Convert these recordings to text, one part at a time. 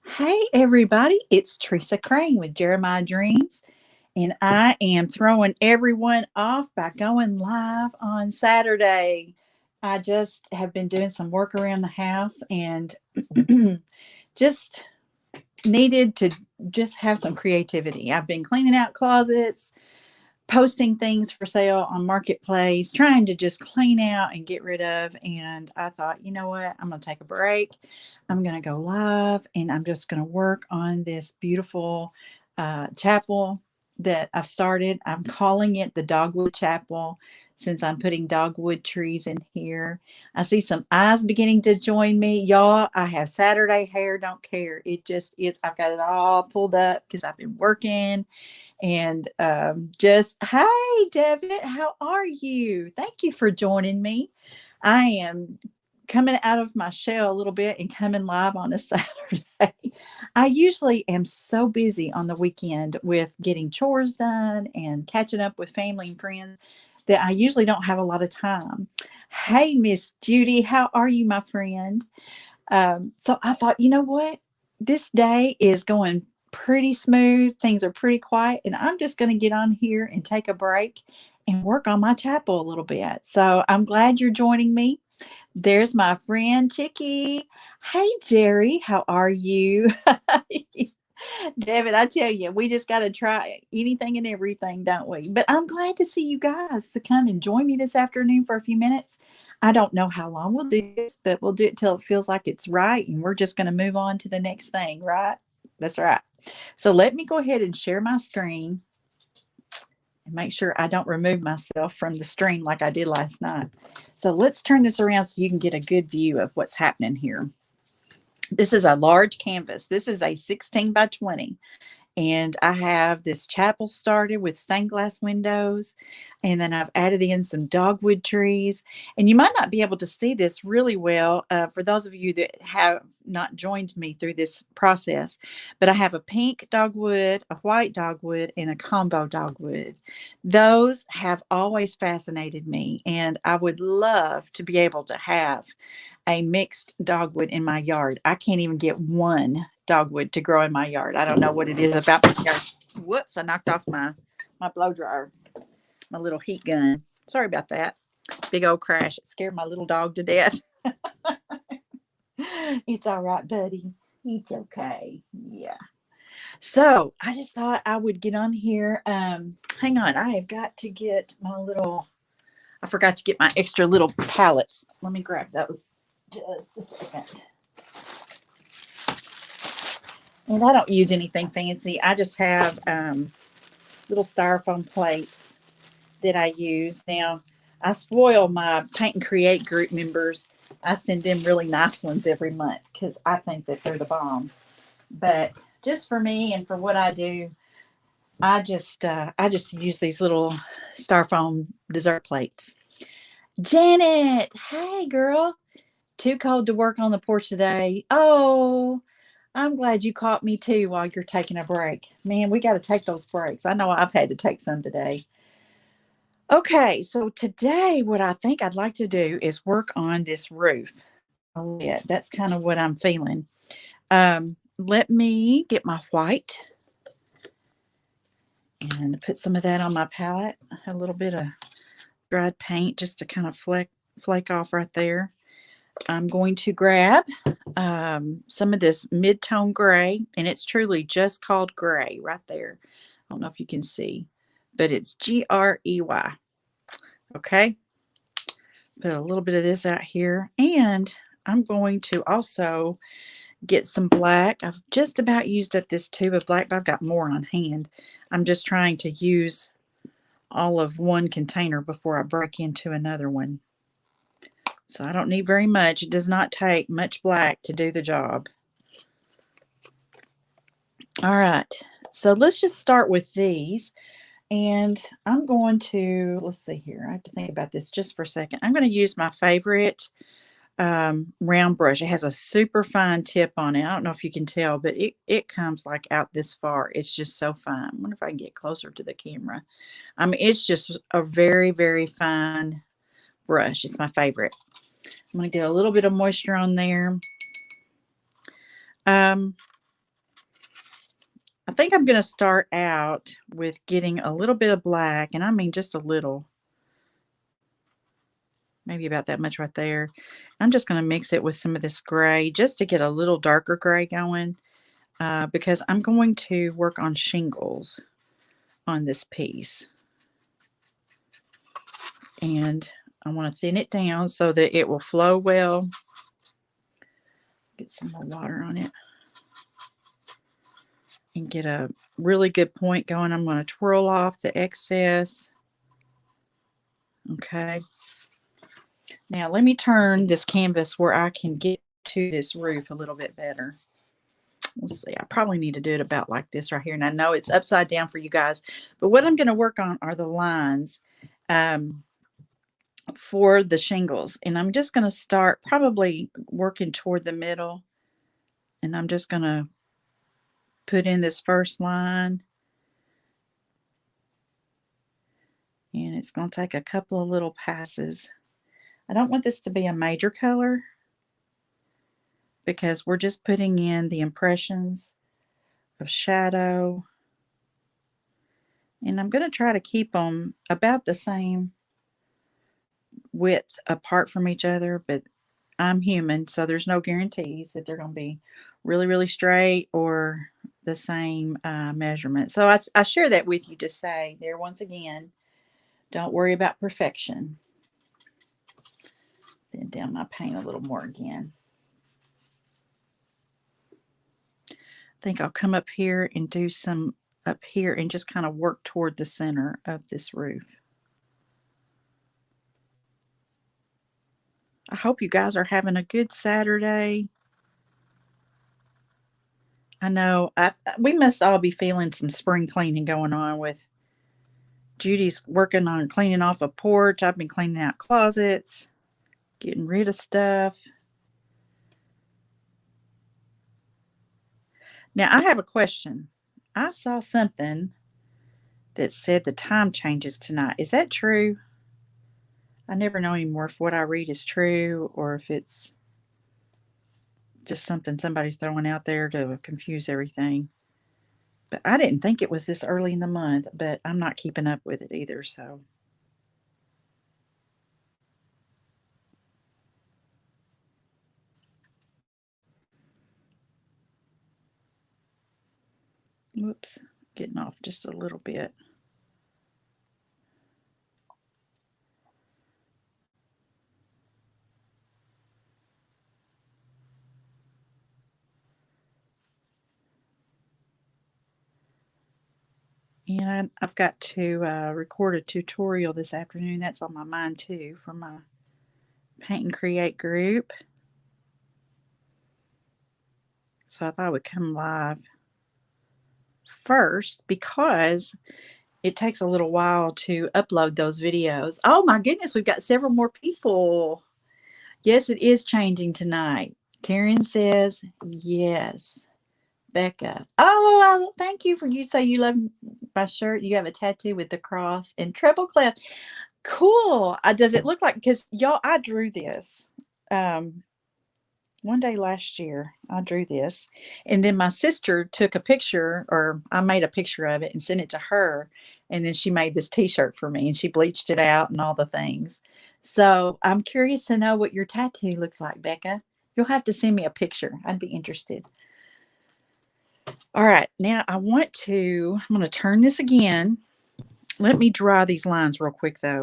Hey, everybody, it's Teresa Crane with Jeremiah Dreams, and I am throwing everyone off by going live on Saturday. I just have been doing some work around the house and just needed to just have some creativity. I've been cleaning out closets, posting things for sale on Marketplace, trying to just clean out and get rid of. And I thought, you know what? I'm going to take a break. I'm going to go live and I'm just going to work on this beautiful chapel that I've started. I'm calling it the Dogwood Chapel since I'm putting dogwood trees in here. I see some eyes beginning to join me. Y'all, I have Saturday hair, don't care. It just is. I've got it all pulled up because I've been working and just, hey, David, how are you? Thank you for joining me. I am coming out of my shell a little bit and coming live on a Saturday. I usually am so busy on the weekend with getting chores done and catching up with family and friends that I usually don't have a lot of time. Hey, Miss Judy, how are you, my friend? So I thought, you know what? This day is going pretty smooth. Things are pretty quiet. And I'm just going to get on here and take a break and work on my chapel a little bit. So I'm glad you're joining me. There's my friend Chicky. Hey, Jerry, how are you? David, I tell you, we just got to try anything and everything, don't we? But I'm glad to see you guys to come and join me this afternoon for a few minutes. I don't know how long we'll do this, but we'll do it till it feels like it's right. And we're just going to move on to the next thing, right? That's right. So let me go ahead and share my screen and make sure I don't remove myself from the stream like I did last night. So let's turn this around so you can get a good view of what's happening here. This is a large canvas. This is a 16 by 20. And I have this chapel started with stained glass windows. And then I've added in some dogwood trees. And you might not be able to see this really well for those of you that have not joined me through this process. But I have a pink dogwood, a white dogwood, and a combo dogwood. Those have always fascinated me. And I would love to be able to have a mixed dogwood in my yard. I can't even get one dogwood to grow in my yard. I don't know what it is about my yard. Whoops, I knocked off my blow dryer, my little heat gun. Sorry about that. Big old crash. It scared my little dog to death. It's all right, buddy. It's okay. Yeah. So I just thought I would get on here. Hang on. I have got to get my little, I forgot to get my extra little palettes. Let me grab those just a second. And I don't use anything fancy. I just have little styrofoam plates that I use. Now, I spoil my Paint and Create group members. I send them really nice ones every month because I think that they're the bomb. But just for me and for what I do, I just use these little styrofoam dessert plates. Janet, hey girl, too cold to work on the porch today. Oh, I'm glad you caught me too while you're taking a break. Man, we got to take those breaks. I know I've had to take some today. Okay, so today, what I think I'd like to do is work on this roof a little bit. That's kind of what I'm feeling. Let me get my white and put some of that on my palette. A little bit of dried paint just to kind of flake off right there. I'm going to grab some of this mid-tone gray, and it's truly just called gray right there. I don't know if you can see, but it's Grey. Okay. Put a little bit of this out here, and I'm going to also get some black. I've just about used up this tube of black, but I've got more on hand. I'm just trying to use all of one container before I break into another one. So I don't need very much. It does not take much black to do the job. All right. So let's just start with these. And I'm going to, let's see here. I have to think about this just for a second. I'm going to use my favorite round brush. It has a super fine tip on it. I don't know if you can tell, but it comes like out this far. It's just so fine. I wonder if I can get closer to the camera. I mean, it's just a very, very fine brush. It's my favorite. I'm going to get a little bit of moisture on there. I think I'm going to start out with getting a little bit of black, and I mean just a little, maybe about that much right there. I'm just going to mix it with some of this gray just to get a little darker gray going, because I'm going to work on shingles on this piece. And I want to thin it down so that it will flow well. Get some more water on it and get a really good point going. I'm going to twirl off the excess. Okay. Now let me turn this canvas where I can get to this roof a little bit better. Let's see, I probably need to do it about like this right here. And I know it's upside down for you guys, but what I'm going to work on are the lines for the shingles. And I'm just going to start probably working toward the middle. And I'm just going to put in this first line. And it's going to take a couple of little passes. I don't want this to be a major color because we're just putting in the impressions of shadow. And I'm going to try to keep them about the same width apart from each other, but I'm human, so there's no guarantees that they're going to be really, really straight or the same measurement. So I share that with you to say there once again, don't worry about perfection. Thin down my paint a little more again. I think I'll come up here and do some up here and just kind of work toward the center of this roof. I hope you guys are having a good Saturday. I know we must all be feeling some spring cleaning going on with Judy's working on cleaning off a porch. I've been cleaning out closets, getting rid of stuff. Now, I have a question. I saw something that said the time changes tonight. Is that true? I never know anymore if what I read is true or if it's just something somebody's throwing out there to confuse everything. But I didn't think it was this early in the month, but I'm not keeping up with it either, so. Whoops, getting off just a little bit. And I've got to record a tutorial this afternoon. That's on my mind too for my Paint and Create group. So I thought I would come live first because it takes a little while to upload those videos. Oh my goodness, we've got several more people. Yes, it is changing tonight. Karen says yes. Becca. Oh, well, thank you for you say you love my shirt. You have a tattoo with the cross and treble clef. Cool. Does it look like, because y'all, I drew this one day last year. I drew this, and then my sister took a picture, or I made a picture of it and sent it to her, and then she made this t-shirt for me and she bleached it out and all the things. So I'm curious to know what your tattoo looks like, Becca. You'll have to send me a picture. I'd be interested. All right, now I'm going to turn this again. Let me draw these lines real quick though.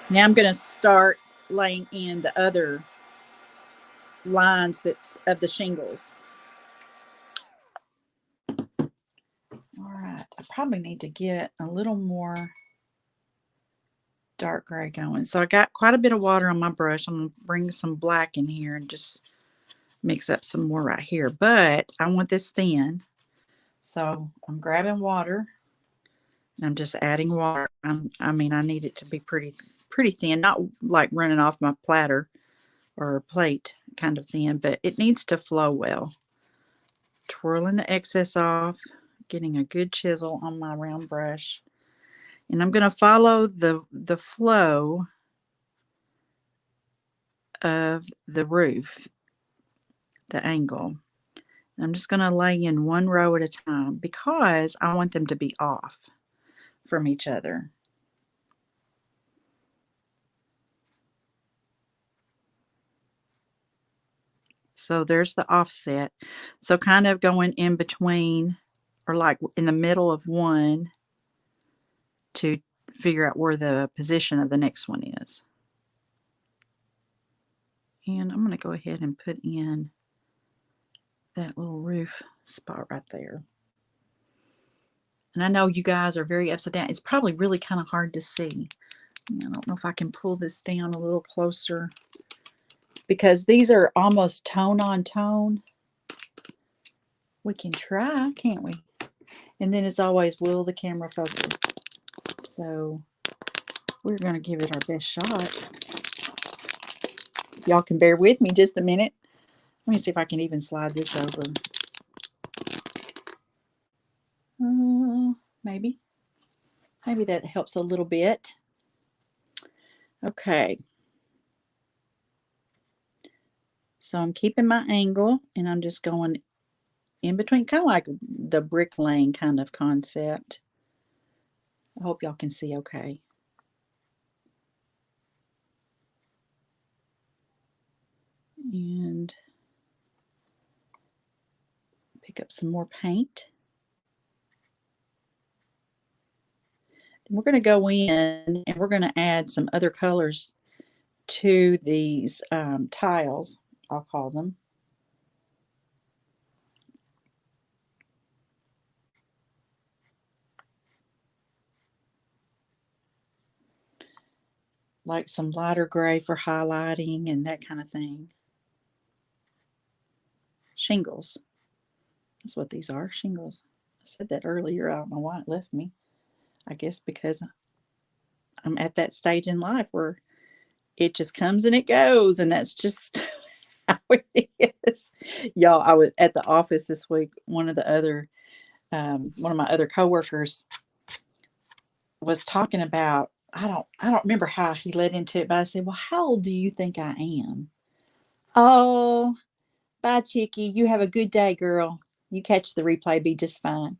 Now I'm going to start laying in the other lines that's of the shingles. All right, I probably need to get a little more dark gray going. So I got quite a bit of water on my brush. I'm going to bring some black in here and just mix up some more right here. But I want this thin. So I'm grabbing water and I'm just adding water. I mean, I need it to be pretty thin, not like running off my platter or plate kind of thin, but it needs to flow well. Twirling the excess off, getting a good chisel on my round brush. And I'm going to follow the flow of the roof, the angle. I'm just going to lay in one row at a time because I want them to be off from each other. So there's the offset. So kind of going in between or like in the middle of one to figure out where the position of the next one is. And I'm going to go ahead and put in that little roof spot right there. And I know you guys are very upside down. It's probably really kind of hard to see. I don't know if I can pull this down a little closer because these are almost tone on tone. We can try, can't we? And then as always, will the camera focus? So we're going to give it our best shot. Y'all can bear with me just a minute. Let me see if I can even slide this over. Maybe. Maybe that helps a little bit. Okay. So I'm keeping my angle and I'm just going in between, kind of like the brick lane kind of concept. I hope y'all can see okay. And pick up some more paint. Then we're going to go in and we're going to add some other colors to these tiles, I'll call them. Like some lighter gray for highlighting and that kind of thing. Shingles. That's what these are, shingles. I said that earlier. I don't know why it left me. I guess because I'm at that stage in life where it just comes and it goes, and that's just how it is. Y'all, I was at the office this week. One of my other coworkers was talking about. I don't remember how he led into it, but I said, "Well, how old do you think I am?" Oh, bye, Chicky. You have a good day, girl. You catch the replay, be just fine.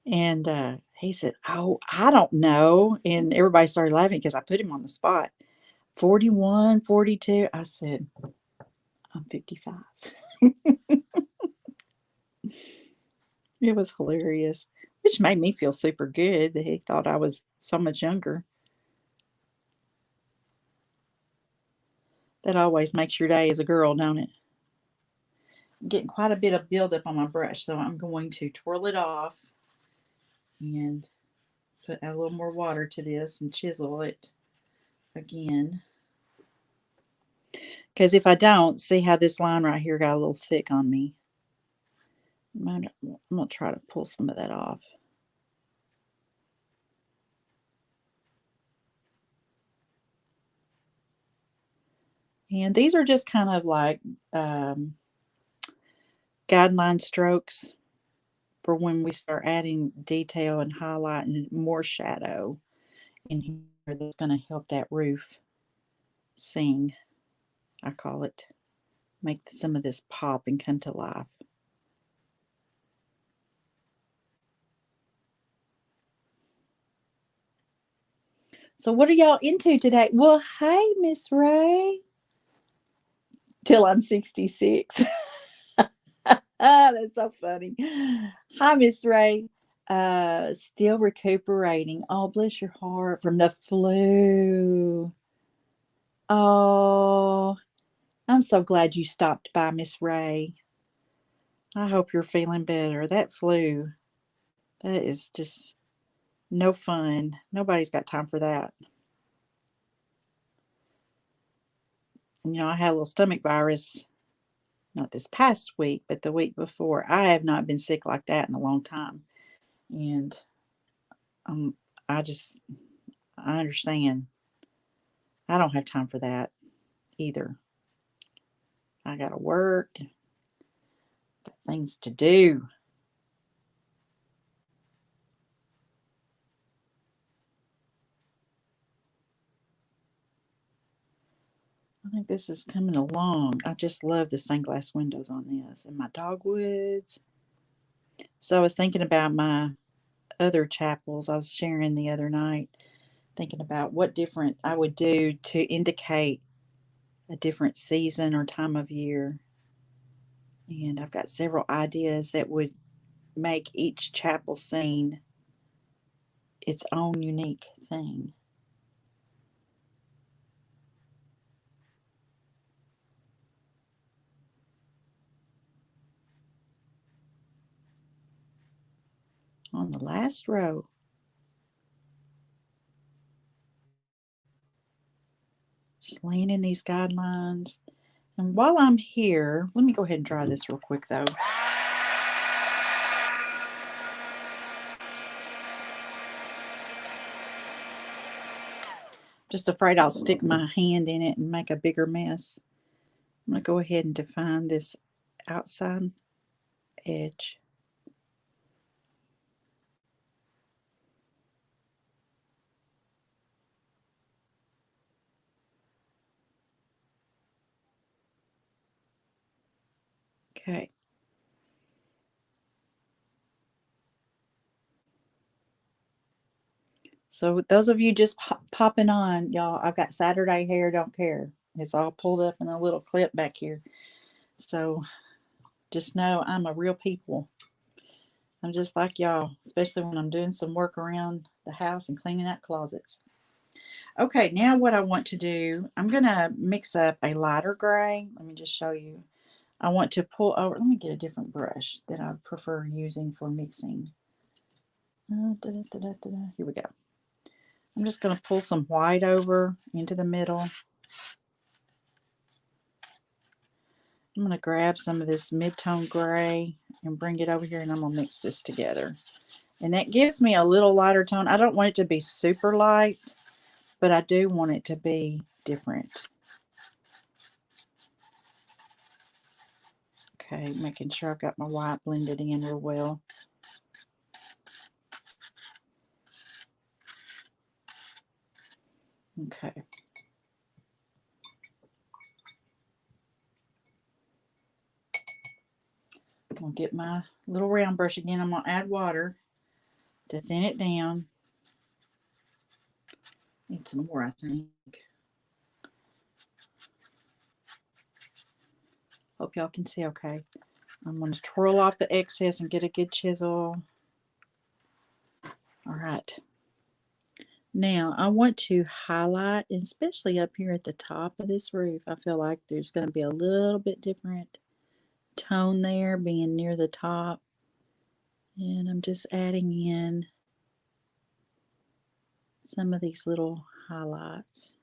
And he said, "Oh, I don't know." And everybody started laughing because I put him on the spot. 41, 42. I said, "I'm 55." It was hilarious, which made me feel super good that he thought I was so much younger. That always makes your day as a girl, don't it? I'm getting quite a bit of buildup on my brush, so I'm going to twirl it off and add a little more water to this and chisel it again. Because if I don't, see how this line right here got a little thick on me. I'm going to try to pull some of that off. And these are just kind of like guideline strokes for when we start adding detail and highlight and more shadow in here that's going to help that roof sing, I call it. Make some of this pop and come to life. So what are y'all into today? Well, hey, Miss Ray. Till I'm 66. That's so funny. Hi, Miss Ray. Still recuperating. Oh, bless your heart from the flu. Oh, I'm so glad you stopped by, Miss Ray. I hope you're feeling better. That flu, that is just no fun. Nobody's got time for that. And, I had a little stomach virus, not this past week, but the week before. I have not been sick like that in a long time. And um, I just, I understand. I don't have time for that either. I got to work, got things to do. think this is coming along. I just love the stained glass windows on this and my dogwoods. So I was thinking about my other chapels I was sharing the other night, thinking about what different I would do to indicate a different season or time of year. And I've got several ideas that would make each chapel scene its own unique thing. On the last row, just laying in these guidelines. And while I'm here, let me go ahead and dry this real quick though. Just afraid I'll stick my hand in it and make a bigger mess. I'm going to go ahead and define this outside edge. Okay. So those of you just popping on, y'all, I've got Saturday hair, don't care. It's all pulled up in a little clip back here. So just know I'm a real people. I'm just like y'all, especially when I'm doing some work around the house and cleaning out closets. Okay, now what I want to do, I'm going to mix up a lighter gray. Let me just show you. I want to pull over. Let me get a different brush that I prefer using for mixing. Here we go. I'm just going to pull some white over into the middle. I'm going to grab some of this mid-tone gray and bring it over here, and I'm going to mix this together. And that gives me a little lighter tone. I don't want it to be super light, but I do want it to be different. Okay, making sure I've got my white blended in real well. Okay. I'm going to get my little round brush again. I'm going to add water to thin it down. Need some more, I think. Hope y'all can see okay. I'm going to twirl off the excess and get a good chisel. All right. Now I want to highlight, and especially up here at the top of this roof, I feel like there's going to be a little bit different tone there being near the top. And I'm just adding in some of these little highlights.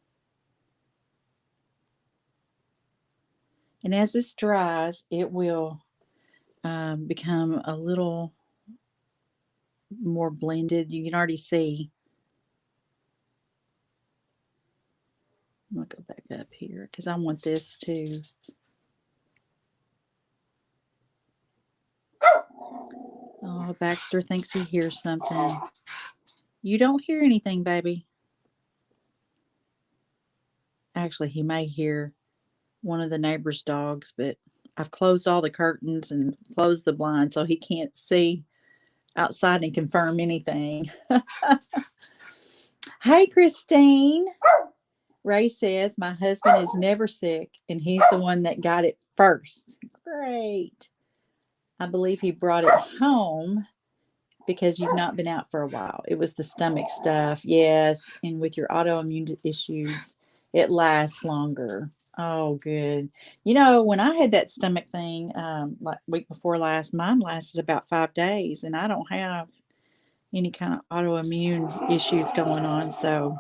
And as this dries, it will become a little more blended. You can already see. I'm going to go back up here because I want this to. Oh, Baxter thinks he hears something. You don't hear anything, baby. Actually, he may hear one of the neighbor's dogs, but I've closed all the curtains and closed the blind so he can't see outside and confirm anything. Hey, Christine. Ray says my husband is never sick and he's the one that got it first. Great. I believe he brought it home because you've not been out for a while. It was the stomach stuff. Yes. And with your autoimmune issues, it lasts longer. Oh, good. You know, when I had that stomach thing, like week before last, mine lasted about 5 days, and I don't have any kind of autoimmune issues going on. So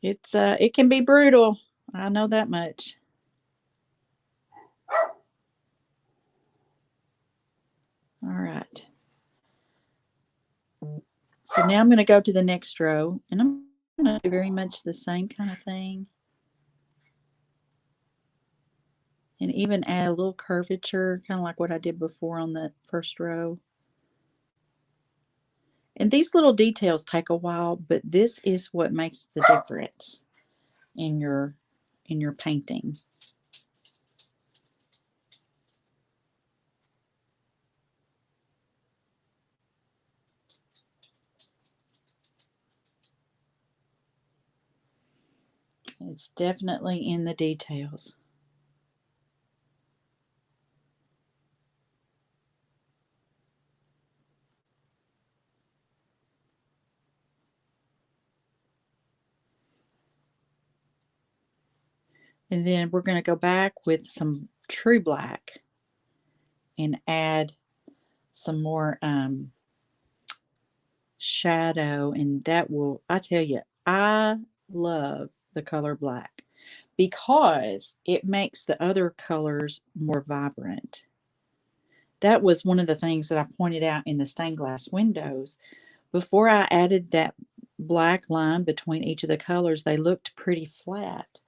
it can be brutal. I know that much. All right. So now I'm going to go to the next row, and I'm going to do very much the same kind of thing. And even add a little curvature, kind of like what I did before on the first row. And these little details take a while, but this is what makes the difference. in your painting. It's definitely in the details. And then we're going to go back with some true black and add some more shadow. And that will, I tell you, I love the color black because it makes the other colors more vibrant. That was one of the things that I pointed out in the stained glass windows. Before I added that black line between each of the colors, they looked pretty flat.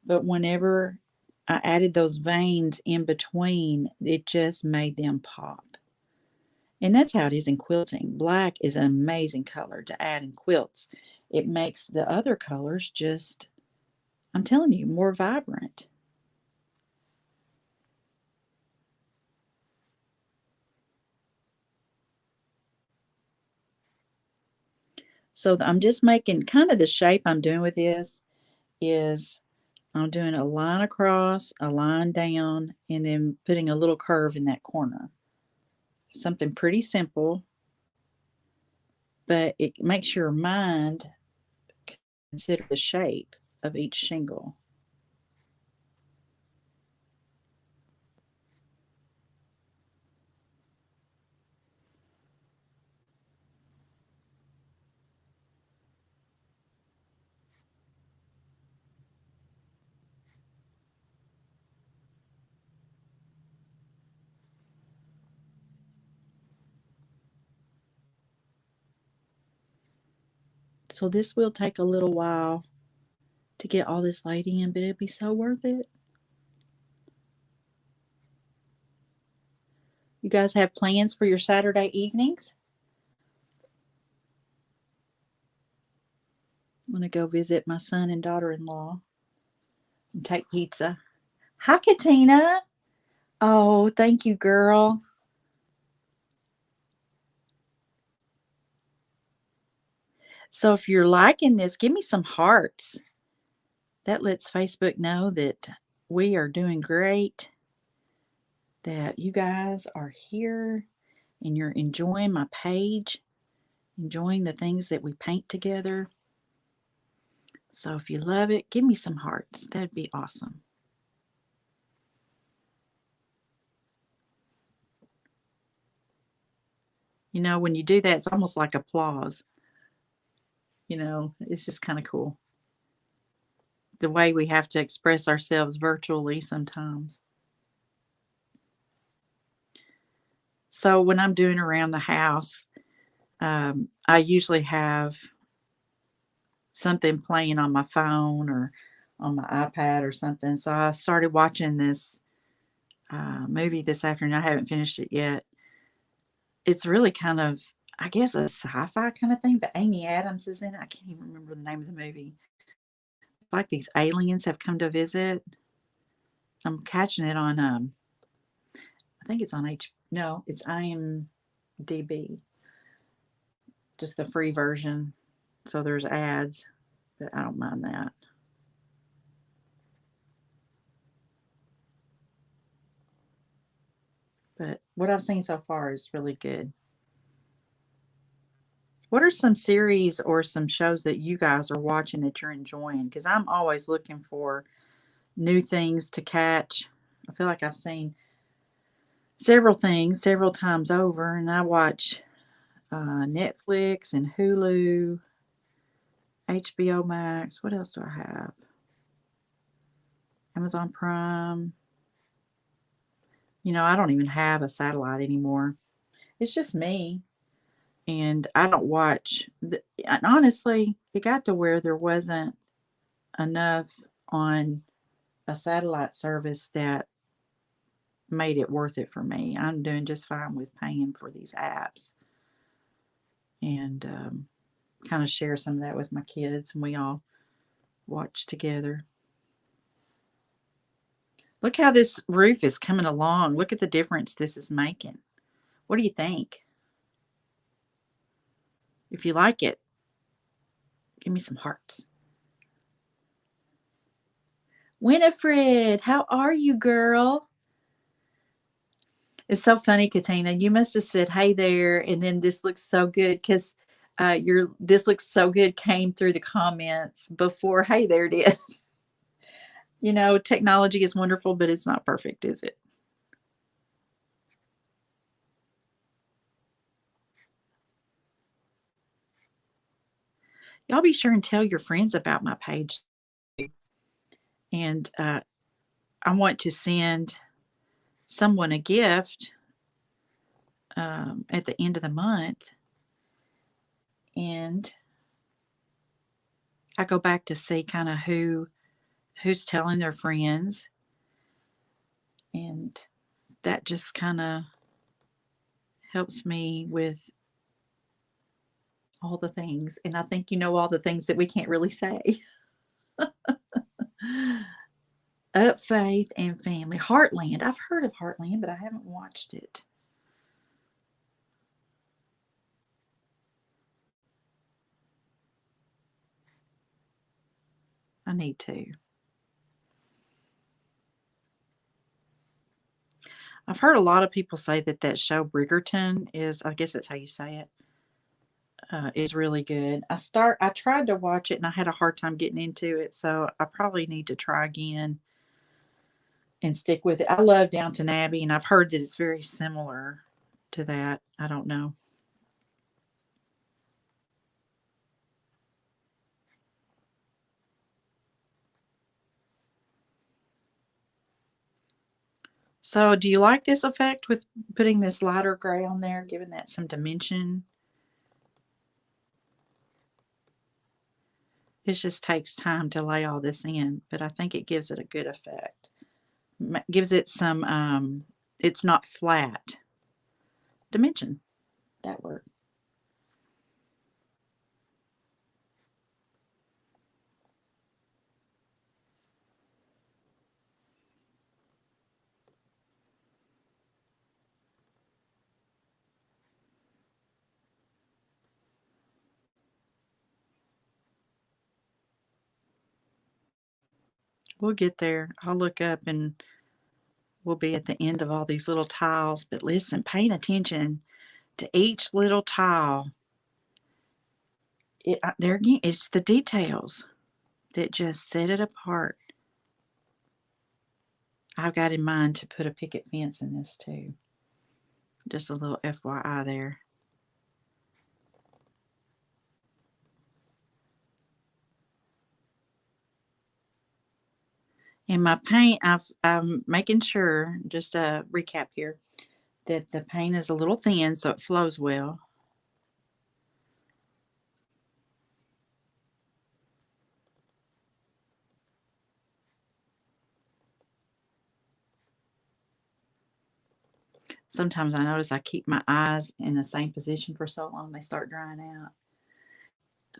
But whenever I added those veins in between, it just made them pop. And that's how it is in quilting. Black is an amazing color to add in quilts. It makes the other colors just, I'm telling you, more vibrant. So I'm just making kind of the shape I'm doing with this is I'm doing a line across, a line down, and then putting a little curve in that corner. Something pretty simple, but it makes your mind consider the shape of each shingle. So this will take a little while to get all this laid in, but it'll be so worth it. You guys have plans for your Saturday evenings? I'm going to go visit my son and daughter in law and take pizza. Hi, Katina. Oh, thank you, girl. So if you're liking this, give me some hearts. That lets Facebook know that we are doing great, that you guys are here and you're enjoying my page, enjoying the things that we paint together. So if you love it, give me some hearts. That'd be awesome. You know, when you do that, it's almost like applause. You know, it's just kind of cool. The way we have to express ourselves virtually sometimes. So when I'm doing around the house, I usually have something playing on my phone or on my iPad or something. So I started watching this movie this afternoon. I haven't finished it yet. It's really kind of, I guess, a sci-fi kind of thing, but Amy Adams is in it. I can't even remember the name of the movie. Like these aliens have come to visit. I'm catching it on I think it's on no, it's IMDb, just the free version. So there's ads, but I don't mind that. But what I've seen so far is really good. What are some series or some shows that you guys are watching that you're enjoying? Because I'm always looking for new things to catch. I feel like I've seen several things several times over, and I watch Netflix and Hulu, HBO Max. What else do I have? Amazon Prime. You know, I don't even have a satellite anymore. It's just me. And I don't watch. And honestly, it got to where there wasn't enough on a satellite service that made it worth it for me. I'm doing just fine with paying for these apps and kind of share some of that with my kids. And we all watch together. Look how this roof is coming along. Look at the difference this is making. What do you think? If you like it, give me some hearts. Winifred, how are you, girl? It's so funny, Katina. You must have said, "Hey there," and then "This looks so good," because your "This looks so good" came through the comments before "Hey there" did. Technology is wonderful, but it's not perfect, is it? Y'all be sure and tell your friends about my page. And I want to send someone a gift at the end of the month. And I go back to see kind of who's telling their friends. And that just kind of helps me with all the things. And I think all the things that we can't really say. Up Faith and Family. Heartland. I've heard of Heartland, but I haven't watched it. I need to. I've heard a lot of people say that show Bridgerton is, I guess that's how you say it, is really good. I tried to watch it and I had a hard time getting into it, so I probably need to try again and stick with it. I love Downton Abbey, and I've heard that it's very similar to that. I don't know. So, do you like this effect with putting this lighter gray on there, giving that some dimension? It just takes time to lay all this in, but I think it gives it a good effect. Gives it some, it's not flat. Dimension. That word. We'll get there. I'll look up and we'll be at the end of all these little tiles. But listen, paying attention to each little tile. There again, it's the details that just set it apart. I've got in mind to put a picket fence in this too. Just a little FYI there. And my paint, I'm making sure, just a recap here, that the paint is a little thin so it flows well. Sometimes I notice I keep my eyes in the same position for so long they start drying out.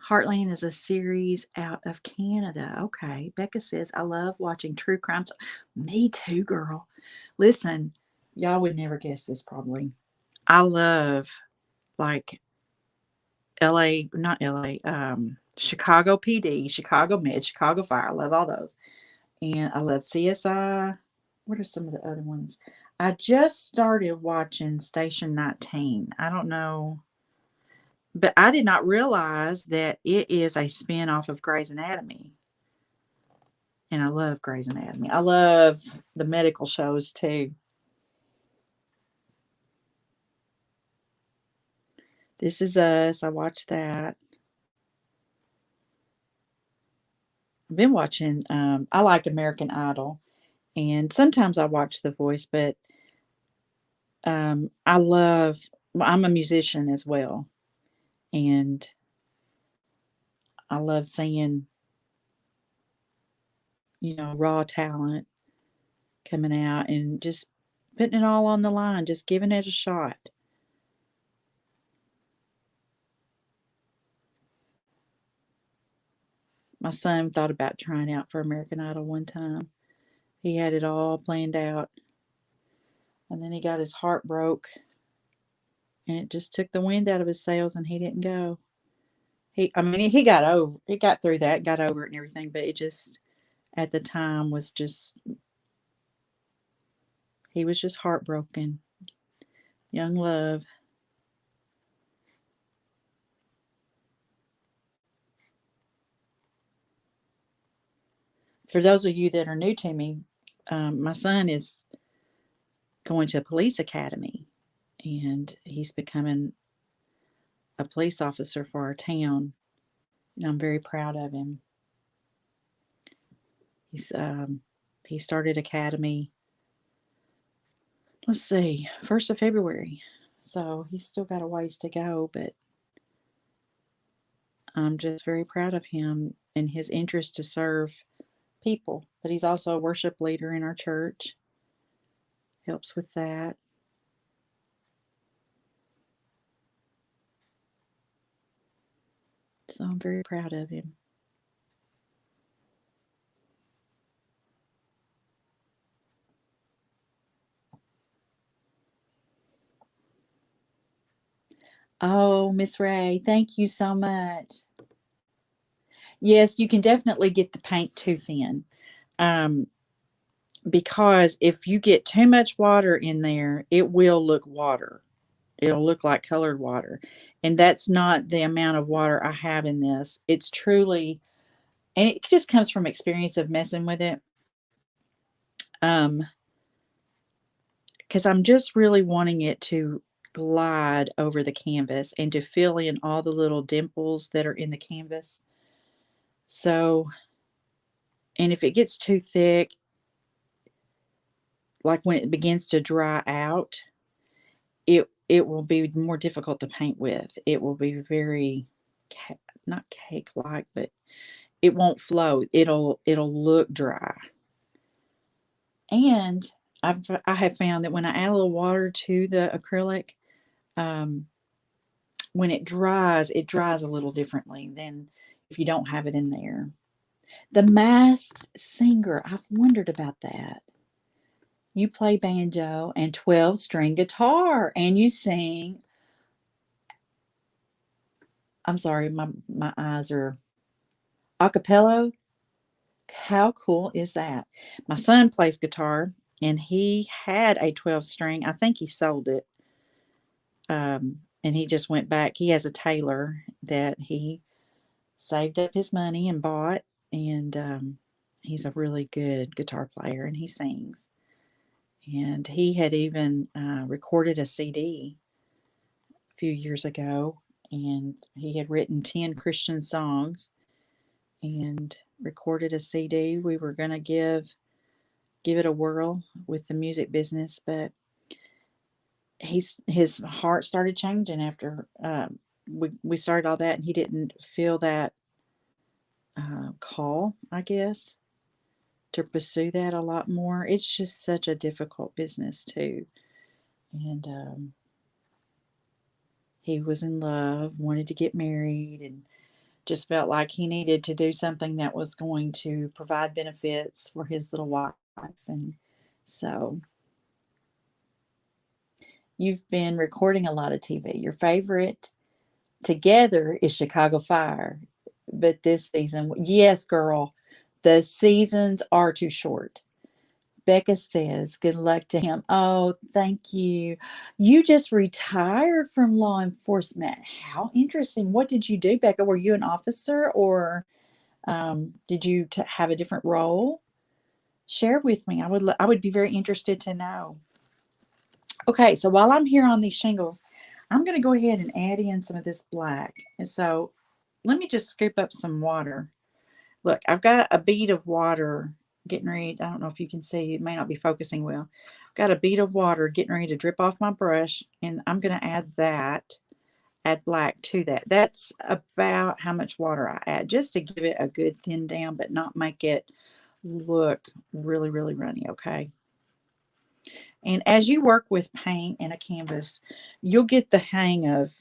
Heartland is a series out of Canada. Okay. Becca says, I love watching true crime. Me too, girl. Listen, y'all would never guess this probably. I love like LA, not LA, Chicago PD, Chicago Med, Chicago Fire. I love all those. And I love CSI. What are some of the other ones? I just started watching Station 19. I don't know, but I did not realize that it is a spin-off of Grey's Anatomy. And I love Grey's Anatomy. I love the medical shows too. This Is Us. I watched that. I've been watching, I like American Idol. And sometimes I watch The Voice, but I love, well, I'm a musician as well. And I love seeing, raw talent coming out and just putting it all on the line, just giving it a shot. My son thought about trying out for American Idol one time. He had it all planned out, and then he got his heart broke, and it just took the wind out of his sails, and he didn't go. I mean, he got through that, got over it and everything, but it just, at the time, was just, he was just heartbroken. Young love. For those of you that are new to me, my son is going to a police academy, and he's becoming a police officer for our town, and I'm very proud of him. He's he started academy. Let's see, 1st of February, so he's still got a ways to go, but I'm just very proud of him and his interest to serve people. But he's also a worship leader in our church, helps with that. So I'm very proud of him. Oh, Miss Ray, thank you so much. Yes, you can definitely get the paint too thin. Um, because if you get too much water in there, it will look water. It'll look like colored water. And that's not the amount of water I have in this. It's truly, and it just comes from experience of messing with it. Um, because I'm just really wanting it to glide over the canvas and to fill in all the little dimples that are in the canvas. So, and if it gets too thick, like when it begins to dry out, it will be more difficult to paint with. It will be very not cake like, but it won't flow. It'll look dry. And I have found that when I add a little water to the acrylic, um, when it dries a little differently than if you don't have it in there. The Masked Singer, I've wondered about that. You play banjo and 12-string guitar and you sing. I'm sorry, my eyes are a cappella. How cool is that? My son plays guitar and he had a 12 string. I think he sold it. And he just went back. He has a Taylor that he saved up his money and bought. And he's a really good guitar player and he sings. And he had even recorded a CD a few years ago. And he had written 10 Christian songs and recorded a CD. We were going to give it a whirl with the music business, but his heart started changing after we started all that, and he didn't feel that call, I guess, to pursue that a lot more. It's just such a difficult business too, and he was in love, wanted to get married, and just felt like he needed to do something that was going to provide benefits for his little wife. And so you've been recording a lot of TV. Your favorite together is Chicago Fire. But this season, yes, girl, the seasons are too short. Becca says, good luck to him. Oh, thank you. You just retired from law enforcement. How interesting. What did you do, Becca? Were you an officer or did you have a different role? Share with me. I would be very interested to know. Okay, so while I'm here on these shingles, I'm going to go ahead and add in some of this black. And so let me just scoop up some water. Look, I've got a bead of water getting ready. I don't know if you can see, it may not be focusing well. I've got a bead of water getting ready to drip off my brush, and I'm going to add black to that. That's about how much water I add, just to give it a good thin down, but not make it look really, really runny, okay? And as you work with paint and a canvas, you'll get the hang of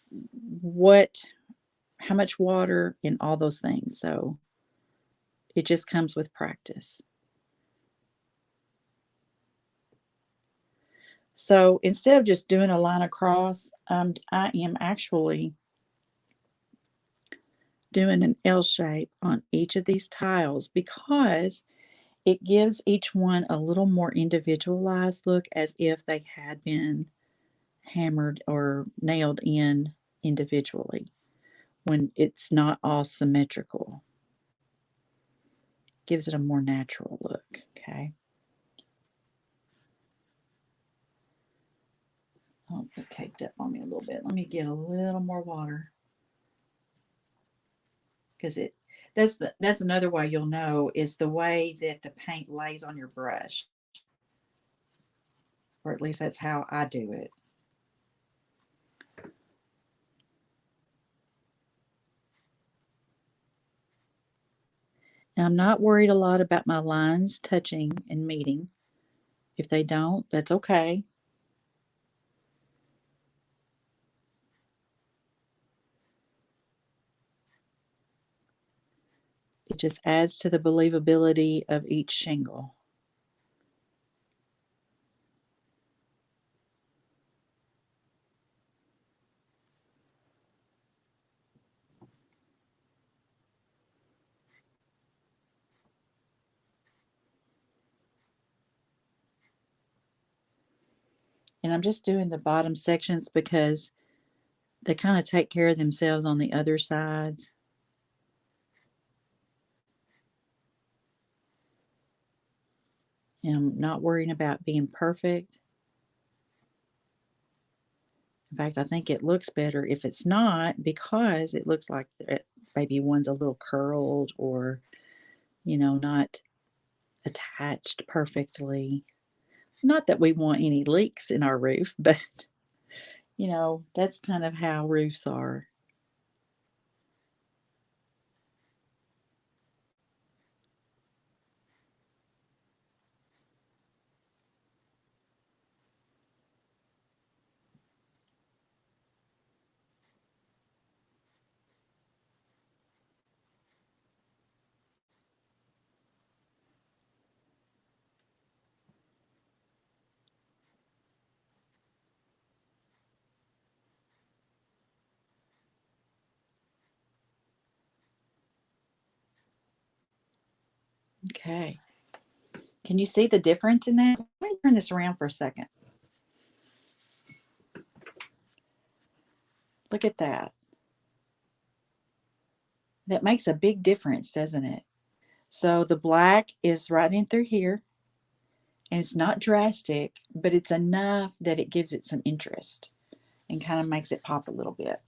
how much water and all those things. So It just comes with practice. So instead of just doing a line across, I am actually doing an L shape on each of these tiles because it gives each one a little more individualized look, as if they had been hammered or nailed in individually when it's not all symmetrical. Gives it a more natural look. Okay. Oh, it caked up on me a little bit. Let me get a little more water, because that's another way you'll know is the way that the paint lays on your brush, or at least that's how I do it. And I'm not worried a lot about my lines touching and meeting. If they don't, that's okay. It just adds to the believability of each shingle. And I'm just doing the bottom sections because they kind of take care of themselves on the other sides. And I'm not worrying about being perfect. In fact, I think it looks better if it's not, because it looks like maybe one's a little curled or, not attached perfectly. Not that we want any leaks in our roof, but, that's kind of how roofs are. Okay. Can you see the difference in that? Let me turn this around for a second. Look at that. That makes a big difference, doesn't it? So the black is right in through here, and it's not drastic, but it's enough that it gives it some interest and kind of makes it pop a little bit.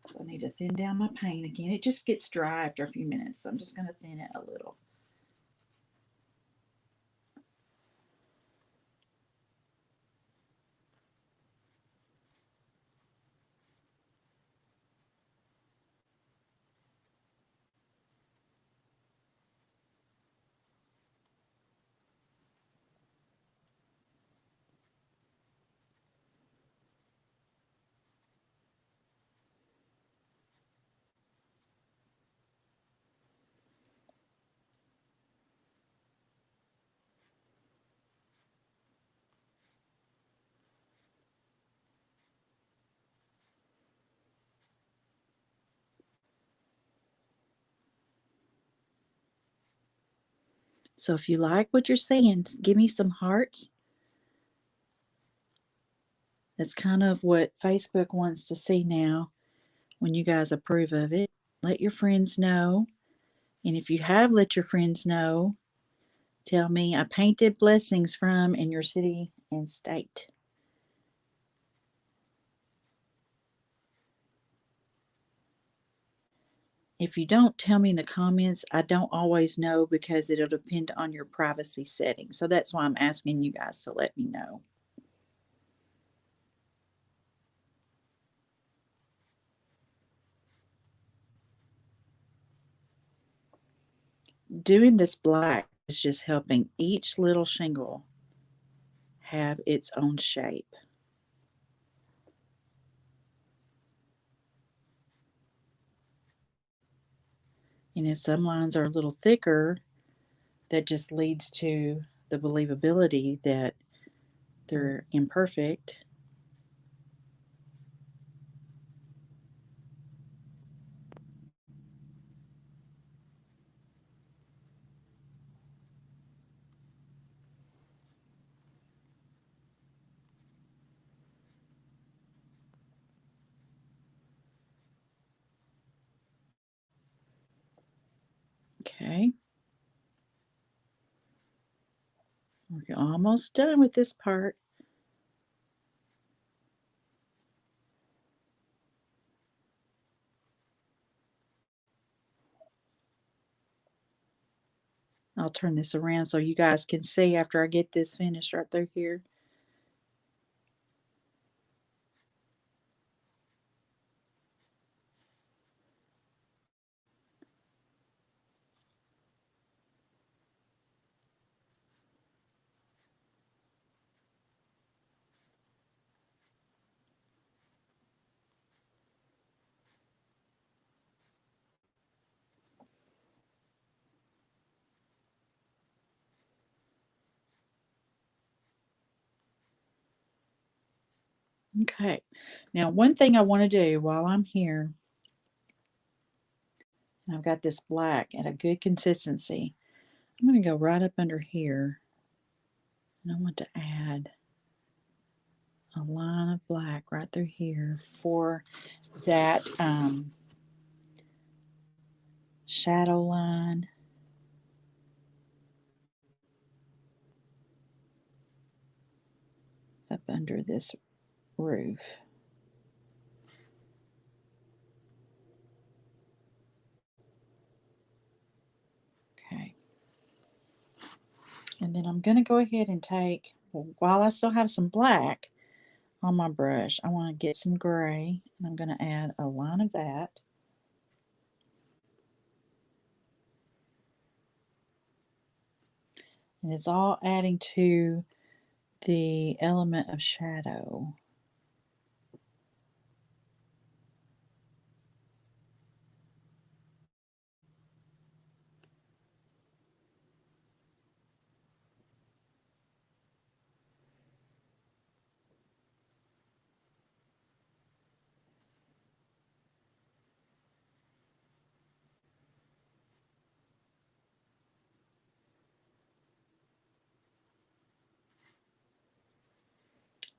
So I need to thin down my paint again. It just gets dry after a few minutes, so I'm just going to thin it a little. So if you like what you're seeing, give me some hearts. That's kind of what Facebook wants to see now when you guys approve of it. Let your friends know. And if you have let your friends know, tell me I painted blessings from in your city and state. If you don't tell me in the comments, I don't always know because it'll depend on your privacy settings. So that's why I'm asking you guys to let me know. Doing this black is just helping each little shingle have its own shape. And if some lines are a little thicker, that just leads to the believability that they're imperfect. Okay, we're almost done with this part. I'll turn this around so you guys can see after I get this finished right through here. Okay, now one thing I want to do while I'm here, and I've got this black at a good consistency, I'm going to go right up under here, and I want to add a line of black right through here for that shadow line up under this roof. Okay. And then I'm going to go ahead and take, while I still have some black on my brush, I want to get some gray, and I'm going to add a line of that. And it's all adding to the element of shadow.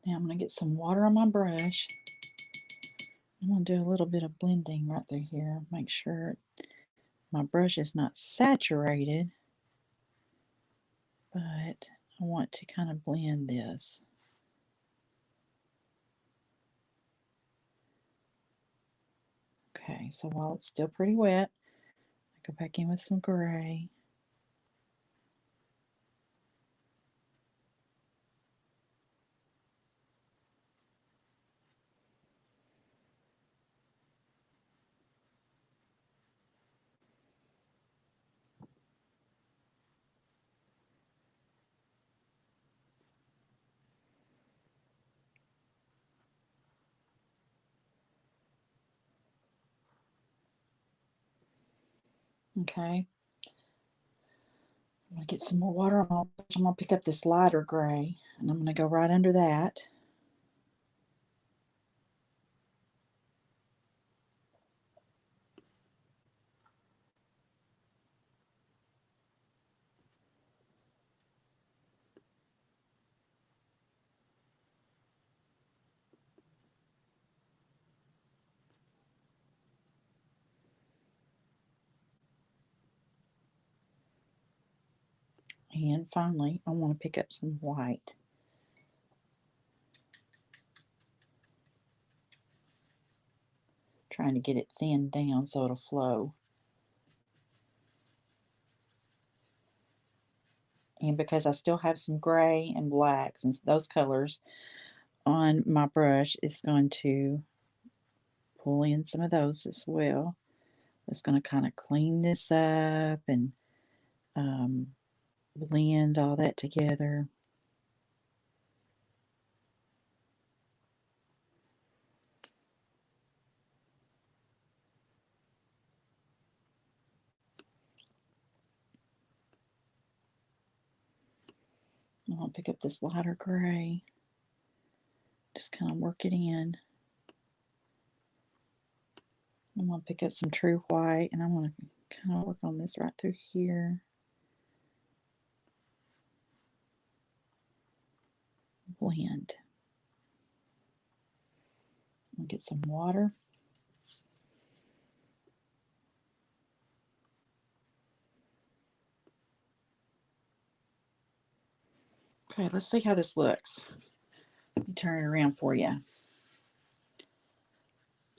Now I'm going to get some water on my brush. I'm going to do a little bit of blending right through here. Make sure my brush is not saturated, but I want to kind of blend this. Okay, so while it's still pretty wet, I go back in with some gray. Okay, I'm going to get some more water on my brush. I'm going to pick up this lighter gray, and I'm going to go right under that. And finally, I want to pick up some white. Trying to get it thinned down so it'll flow. And because I still have some gray and blacks and those colors on my brush, it's going to pull in some of those as well. It's going to kind of clean this up and blend all that together. I'll pick up this lighter gray. Just kind of work it in. I'm going to pick up some true white, and I'm going to kind of work on this right through here. Blend. I'll get some water. Okay, let's see how this looks. Let me turn it around for you.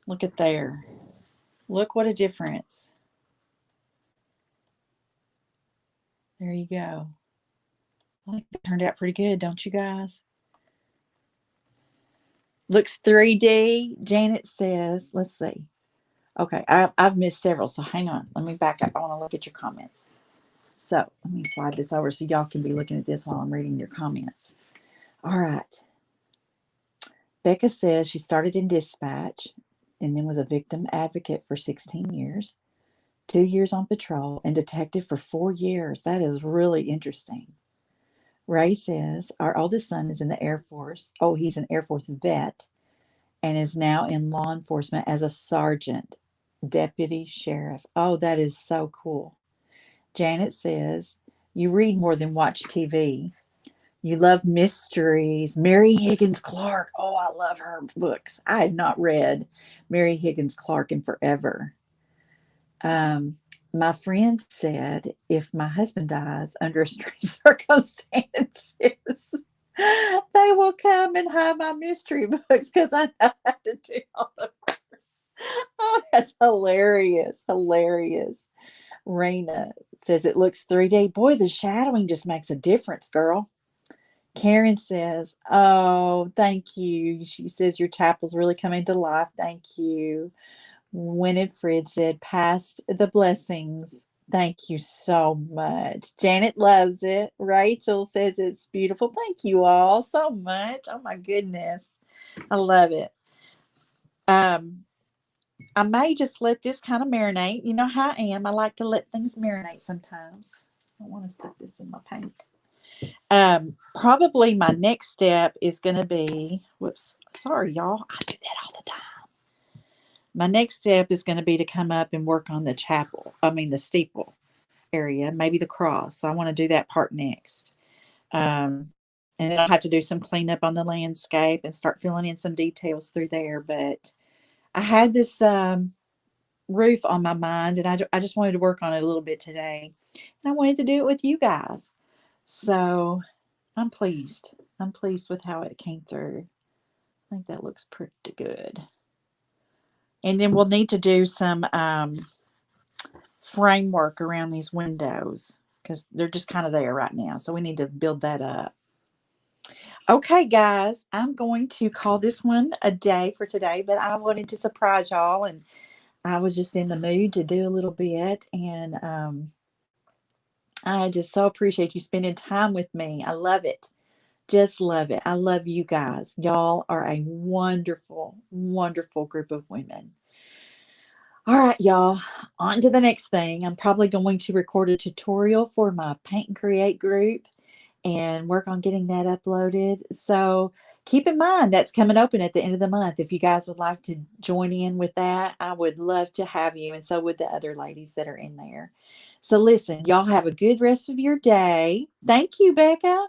Look at there. Look what a difference. There you go. I think that turned out pretty good, don't you guys? Looks 3D. Janet says, let's see. Okay, I've missed several, so hang on. Let me back up. I want to look at your comments. So let me slide this over so y'all can be looking at this while I'm reading your comments. All right. Becca says she started in dispatch and then was a victim advocate for 16 years, 2 years on patrol, and detective for 4 years. That is really interesting. Ray says our oldest son is in the Air Force. Oh, he's an Air Force vet and is now in law enforcement as a sergeant, deputy sheriff. Oh, that is so cool. Janet says you read more than watch TV. You love mysteries. Mary Higgins Clark. Oh, I love her books. I have not read Mary Higgins Clark in forever. My friend said if my husband dies under strange circumstances, they will come and hide my mystery books because I know how to do all of it. Oh, that's hilarious. Hilarious. Raina says it looks 3D. Boy, the shadowing just makes a difference, girl. Karen says, oh, thank you. She says your chapel's really coming to life. Thank you. Winifred said, past the blessings. Thank you so much. Janet loves it. Rachel says it's beautiful. Thank you all so much. Oh my goodness. I love it. I may just let this kind of marinate. You know how I am. I like to let things marinate sometimes. I don't want to stick this in my paint. Probably my next step is going to be, whoops, sorry, y'all. I do that all the time. My next step is going to be to come up and work on the chapel. I mean, the steeple area, maybe the cross. So I want to do that part next. And then I'll have to do some cleanup on the landscape and start filling in some details through there. But I had this roof on my mind, and I just wanted to work on it a little bit today. And I wanted to do it with you guys. So I'm pleased. I'm pleased with how it came through. I think that looks pretty good. And then we'll need to do some framework around these windows because they're just kind of there right now. So we need to build that up. Okay, guys, I'm going to call this one a day for today, but I wanted to surprise y'all, and I was just in the mood to do a little bit, and I just so appreciate you spending time with me. I love it. Just love it. I love you guys. Y'all are a wonderful, wonderful group of women. All right, y'all, on to the next thing. I'm probably going to record a tutorial for my Paint and Create group and work on getting that uploaded. So keep in mind that's coming open at the end of the month. If you guys would like to join in with that, I would love to have you, and so would the other ladies that are in there. So listen, y'all have a good rest of your day. Thank you, Becca.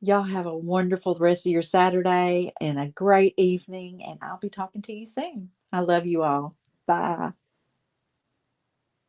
Y'all have a wonderful rest of your Saturday and a great evening, and I'll be talking to you soon. I love you all. Bye.